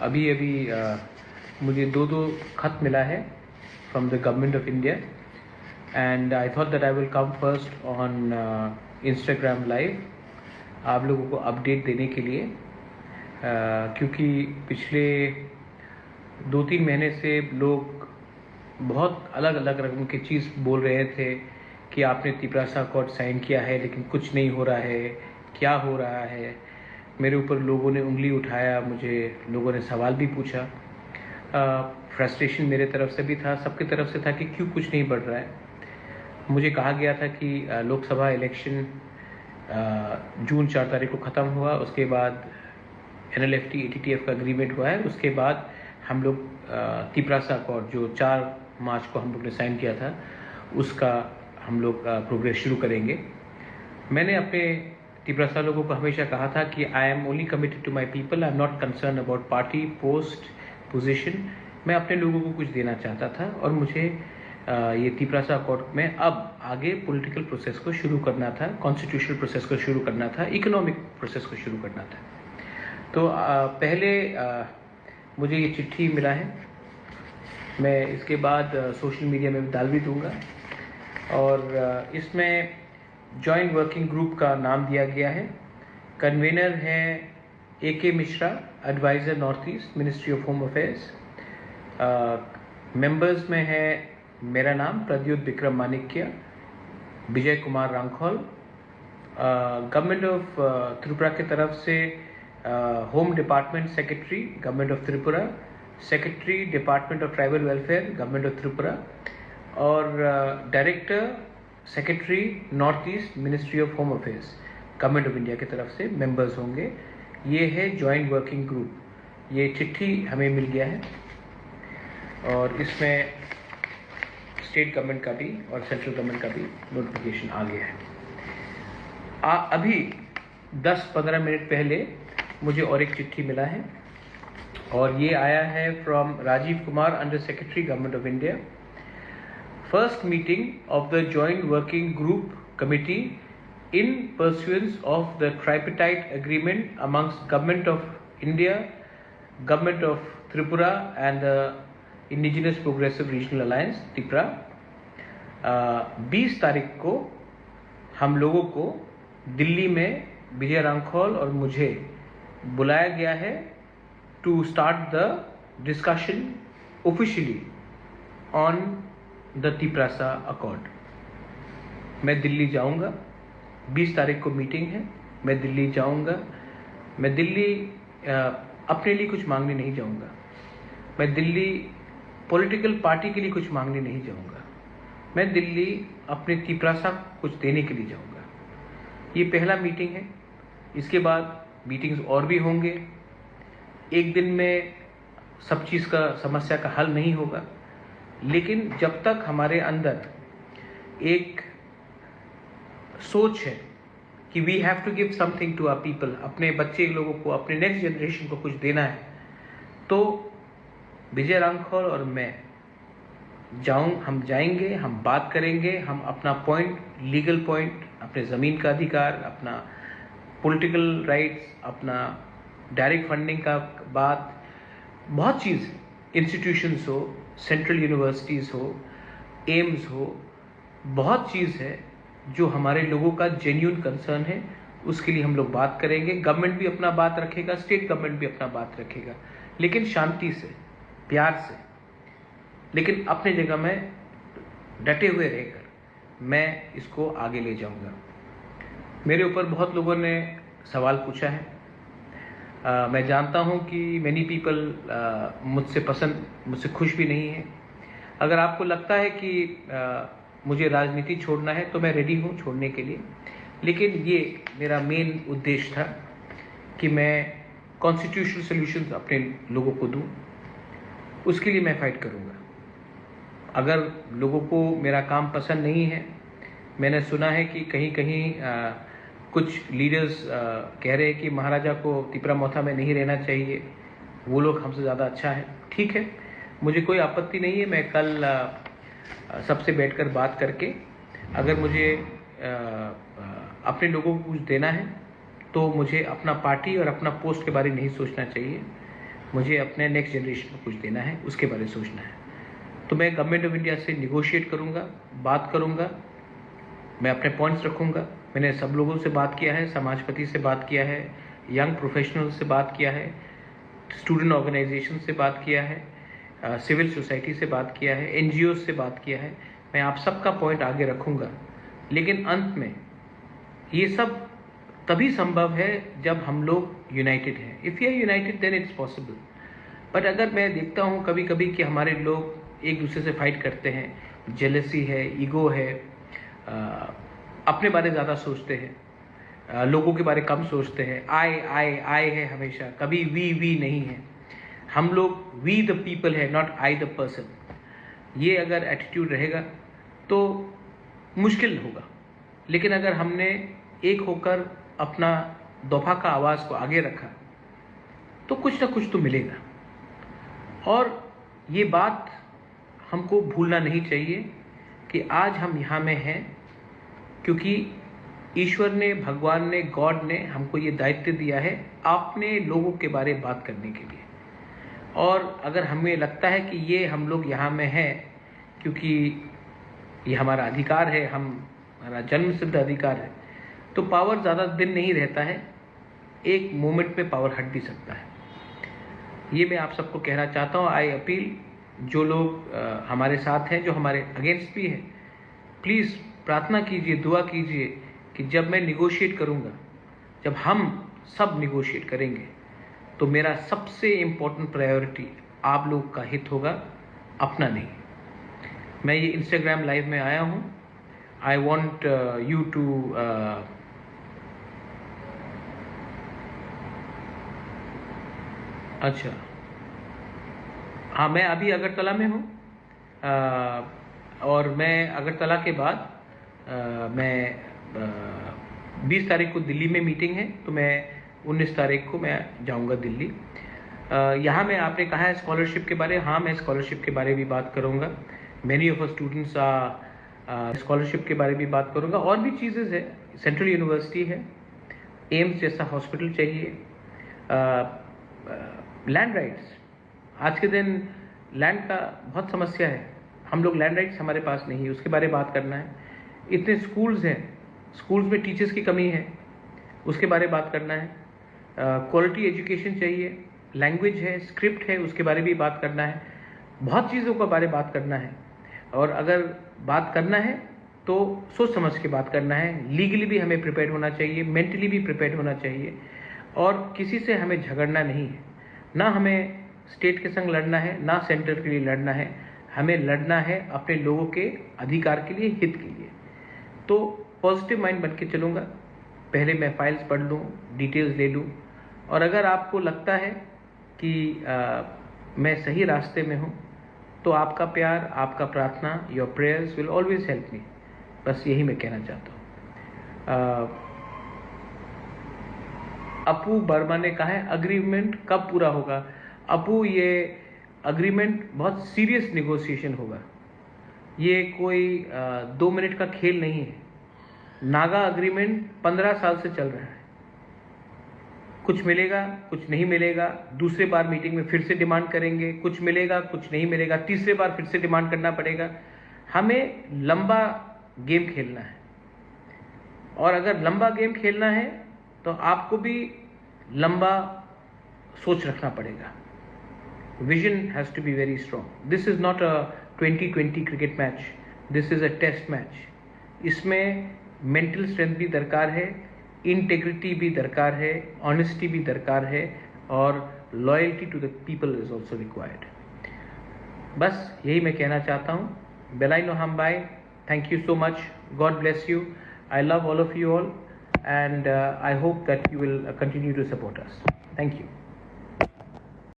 अभी अभी मुझे दो खत मिला है from the government of India and I thought that I will come first on Instagram live आप लोगों को अपडेट देने के लिए, क्योंकि पिछले 2-3 महीने से लोग बहुत अलग अलग रकम की चीज़ बोल रहे थे कि आपने तिपरासा अकॉर्ड साइन किया है लेकिन कुछ नहीं हो रहा है, क्या हो रहा है। मेरे ऊपर लोगों ने उंगली उठाया, मुझे लोगों ने सवाल भी पूछा। फ्रस्ट्रेशन मेरे तरफ से भी था, सबकी तरफ से था कि क्यों कुछ नहीं बढ़ रहा है। मुझे कहा गया था कि लोकसभा इलेक्शन जून 4 तारीख को ख़त्म हुआ, उसके बाद NLFT ATTF का एग्रीमेंट हुआ है, उसके बाद हम लोग तिपरासा अकॉर्ड जो 4 मार्च को हम लोग ने साइन किया था उसका हम लोग प्रोग्रेस शुरू करेंगे। मैंने अपने तिपरासा लोगों को हमेशा कहा था कि I am only committed to my people, I am not concern about party, post, position. मैं अपने लोगों को कुछ देना चाहता था और मुझे ये तिपरासा अकॉर्ड में अब आगे पॉलिटिकल प्रोसेस को शुरू करना था, कॉन्स्टिट्यूशनल प्रोसेस को शुरू करना था, इकोनॉमिक प्रोसेस को शुरू करना था। तो पहले मुझे ये चिट्ठी मिला है, मैं इसके बाद सोशल मीडिया में डाल भी दूंगा और इसमें जॉइंट वर्किंग ग्रुप का नाम दिया गया है। कन्वेनर हैं AK मिश्रा, adviser north east, ministry of home affairs. Members में है मेरा नाम प्रद्युत विक्रम मानिक्य, विजय कुमार रांखौल। गवर्नमेंट ऑफ त्रिपुरा की तरफ से home department secretary government of Tripura, secretary department of tribal welfare government of Tripura और director secretary north east ministry of home affairs government of India की तरफ से मेंबर्स होंगे। ये है जॉइंट वर्किंग ग्रुप। ये चिट्ठी हमें मिल गया है और इसमें स्टेट गवर्नमेंट का भी और सेंट्रल गवर्नमेंट का भी नोटिफिकेशन आ गया है। अभी 10-15 मिनट पहले मुझे और एक चिट्ठी मिला है और ये आया है from Rajiv Kumar, under secretary government of India. First meeting of the joint working group committee in pursuance of the tripartite agreement amongst Government of India, Government of Tripura and the Indigenous Progressive Regional Alliance Tripura। 20 तारीख को हम लोगों को दिल्ली में विजय रांखौल और मुझे बुलाया गया है to start the discussion officially on the Tiprasa accord. मैं दिल्ली जाऊंगा, 20 तारीख को मीटिंग है, मैं दिल्ली जाऊंगा। मैं दिल्ली अपने लिए कुछ मांगने नहीं जाऊंगा, मैं दिल्ली पॉलिटिकल पार्टी के लिए कुछ मांगने नहीं जाऊंगा, मैं दिल्ली अपने तिपरासा कुछ देने के लिए जाऊंगा। ये पहला मीटिंग है, इसके बाद मीटिंग्स और भी होंगे। एक दिन में सब चीज़ का समस्या का हल नहीं होगा, लेकिन जब तक हमारे अंदर एक सोच है कि we have to give something to our people, अपने बच्चे लोगों को, अपने नेक्स्ट जनरेशन को कुछ देना है, तो विजय रांखौल और मैं हम जाएंगे, हम बात करेंगे, हम अपना पॉइंट, लीगल पॉइंट, अपने ज़मीन का अधिकार, अपना पॉलिटिकल राइट्स, अपना डायरेक्ट फंडिंग का बात, बहुत चीज़, इंस्टीट्यूशंस हो, सेंट्रल यूनिवर्सिटीज़ हो, एम्स हो, बहुत चीज़ है जो हमारे लोगों का जेन्युइन कंसर्न है, उसके लिए हम लोग बात करेंगे। गवर्नमेंट भी अपना बात रखेगा, स्टेट गवर्नमेंट भी अपना बात रखेगा, लेकिन शांति से, प्यार से, लेकिन अपने जगह में डटे हुए रहकर मैं इसको आगे ले जाऊंगा। मेरे ऊपर बहुत लोगों ने सवाल पूछा है। मैं जानता हूं कि मैनी पीपल मुझसे खुश भी नहीं है। अगर आपको लगता है कि मुझे राजनीति छोड़ना है तो मैं रेडी हूं छोड़ने के लिए, लेकिन ये मेरा मेन उद्देश्य था कि मैं कॉन्स्टिट्यूशनल सॉल्यूशंस अपने लोगों को दूं, उसके लिए मैं फाइट करूंगा। अगर लोगों को मेरा काम पसंद नहीं है, मैंने सुना है कि कहीं कहीं कुछ लीडर्स कह रहे हैं कि महाराजा को तिपरामौथा में नहीं रहना चाहिए, वो लोग हमसे ज़्यादा अच्छा है। ठीक है, मुझे कोई आपत्ति नहीं है। मैं कल सबसे बैठकर बात करके, अगर मुझे अपने लोगों को कुछ देना है तो मुझे अपना पार्टी और अपना पोस्ट के बारे में नहीं सोचना चाहिए। मुझे अपने नेक्स्ट जनरेशन को कुछ देना है, उसके बारे में सोचना है। तो मैं गवर्नमेंट ऑफ इंडिया से निगोशिएट करूँगा, बात करूँगा, मैं अपने पॉइंट्स रखूँगा। मैंने सब लोगों से बात किया है, समाजपति से बात किया है, यंग प्रोफेशनल से बात किया है, स्टूडेंट ऑर्गेनाइजेशन से बात किया है, सिविल सोसाइटी से बात किया है, NGOs से बात किया है। मैं आप सबका पॉइंट आगे रखूँगा, लेकिन अंत में ये सब तभी संभव है जब हम लोग यूनाइटेड हैं। If you are united then it's possible. But अगर मैं देखता हूँ कभी कभी कि हमारे लोग एक दूसरे से फाइट करते हैं, जेलसी है, ईगो है, अपने बारे ज़्यादा सोचते हैं, लोगों के बारे कम सोचते हैं, आई है हमेशा, कभी वी नहीं है। हम लोग वी द पीपल है, नॉट आई द पर्सन। ये अगर एटीट्यूड रहेगा तो मुश्किल होगा, लेकिन अगर हमने एक होकर अपना दोफा का आवाज़ को आगे रखा तो कुछ ना कुछ तो मिलेगा। और ये बात हमको भूलना नहीं चाहिए कि आज हम यहाँ में हैं क्योंकि ईश्वर ने, भगवान ने, गॉड ने हमको ये दायित्व दिया है अपने लोगों के बारे में बात करने के लिए। और अगर हमें लगता है कि ये हम लोग यहाँ में हैं क्योंकि ये हमारा अधिकार है, हमारा जन्म सिद्ध अधिकार है, तो पावर ज़्यादा दिन नहीं रहता है, एक मोमेंट में पावर हट भी सकता है। ये मैं आप सबको कहना चाहता हूँ। आई अपील, जो लोग हमारे साथ हैं, जो हमारे अगेंस्ट भी हैं, प्लीज़ प्रार्थना कीजिए, दुआ कीजिए कि जब मैं निगोशिएट करूँगा, जब हम सब निगोशिएट करेंगे, तो मेरा सबसे इम्पोर्टेंट प्रायोरिटी आप लोग का हित होगा, अपना नहीं। मैं ये इंस्टाग्राम लाइव में आया हूँ। आई वॉन्ट यू टू अच्छा, हाँ, मैं अभी अगरतला में हूँ और मैं अगरतला के बाद मैं 20 तारीख को दिल्ली में मीटिंग है, तो मैं 19 तारीख को मैं जाऊँगा दिल्ली। यहाँ में आपने कहा है स्कॉलरशिप के बारे, हाँ, मैं स्कॉलरशिप के बारे में भी बात करूँगा। मैनी ऑफ स्टूडेंट्स स्कॉलरशिप के बारे में भी बात करूँगा। और भी चीज़ें है, सेंट्रल यूनिवर्सिटी है, एम्स जैसा हॉस्पिटल चाहिए, लैंड राइट्स। आज के दिन लैंड का बहुत समस्या है, हम लोग लैंड राइट्स हमारे पास नहीं है, उसके बारे में बात करना है। इतने स्कूल्स हैं, स्कूल्स में टीचर्स की कमी है, उसके बारे में बात करना है। क्वालिटी एजुकेशन चाहिए, लैंग्वेज है, स्क्रिप्ट है, उसके बारे में भी बात करना है। बहुत चीज़ों के बारे में बात करना है। और अगर बात करना है तो सोच समझ के बात करना है। लीगली भी हमें प्रिपेयर होना चाहिए, मेंटली भी प्रिपेयर होना चाहिए। और किसी से हमें झगड़ना नहीं है, ना हमें स्टेट के संग लड़ना है, ना सेंटर के लिए लड़ना है। हमें लड़ना है अपने लोगों के अधिकार के लिए, हित के लिए। तो पॉजिटिव माइंड बन के चलूँगा। पहले मैं फाइल्स पढ़ लूँ, डिटेल्स ले लूँ, और अगर आपको लगता है कि मैं सही रास्ते में हूँ, तो आपका प्यार, आपका प्रार्थना, your prayers will always help me. बस यही मैं कहना चाहता हूँ। अपू वर्मा ने कहा है अग्रीमेंट कब पूरा होगा? अपू, ये अग्रीमेंट बहुत सीरियस नेगोशिएशन होगा, ये कोई 2 मिनट का खेल नहीं है। नागा अग्रीमेंट 15 साल से चल रहा है। कुछ मिलेगा, कुछ नहीं मिलेगा, दूसरे बार मीटिंग में फिर से डिमांड करेंगे, कुछ मिलेगा, कुछ नहीं मिलेगा, तीसरे बार फिर से डिमांड करना पड़ेगा। हमें लंबा गेम खेलना है, और अगर लंबा गेम खेलना है तो आपको भी लंबा सोच रखना पड़ेगा। Vision has to be very strong. This is not a 2020 cricket match, this is a test match. इसमें मेंटल स्ट्रेंथ भी दरकार है, इंटेग्रिटी भी दरकार है, ऑनेस्टी भी दरकार है, और loyalty to the people is also required. बस यही मैं कहना चाहता हूँ। बेलाई नो हम bye, thank you so much, God bless you, I love all of you all, and I hope that you will continue to support us. Thank you.